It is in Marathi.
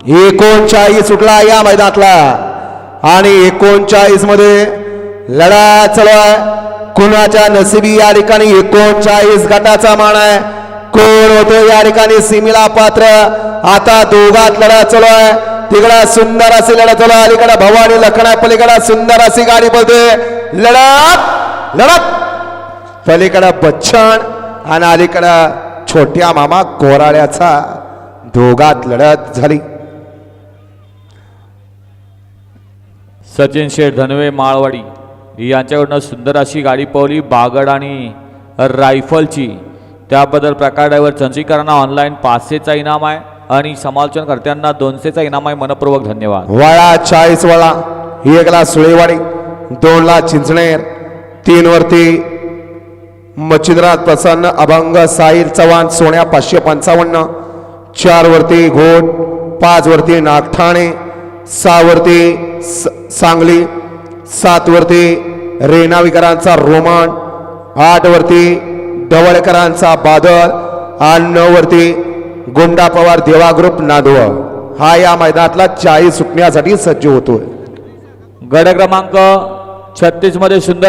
39 सुटला या मैदानातला आणि 39 मध्ये लढा चालू आहे. कुणाच्या नशिबी या ठिकाणी 39 गटाचा मान आहे. कोण होतो या ठिकाणी सीमेला पात्र. आता दोघात लढा चालू आहे. तिकडा सुंदर अशी लढत चालू आहे. अलीकडे भवानी लखना पलीकडे सुंदर अशी गाडी बोलते. लढत लढत पलीकडे बच्चन आणि अलीकडे छोट्या मामा कोराड्याचा दोघात लढत झाली. सचिन शेठ धनवे माळवाडी यांच्याकडून सुंदर अशी गाडी पळवली बागड आणि रायफलची. त्याबद्दल प्रकार ड्रायव्हर चंद्रीकरांना ऑनलाईन 500चा इनाम आहे आणि समालोचनकर्त्यांना 200चा इनाम आहे. मनपूर्वक धन्यवाद. वळा 40 वळा 1 ला सुळेवाडी 2 ला चिंचणेर 3 वरती मच्छिंद्रनाथ प्रसन्न अभंग साहिल चव्हाण सोन्या 555 4 वरती घोट 5 वरती नागठाणे 6 वरती सांगली 7 वरती रेणाविकरांचा रोमन 8 वरती ढवळकरांचा बादल आणि 9 वरती गुंडा पवार देवा ग्रुप नांदव. हा या मैदानातला 40 सुटण्यासाठी सज्ज होतोय. गड क्रमांक 36 मध्ये सुंदर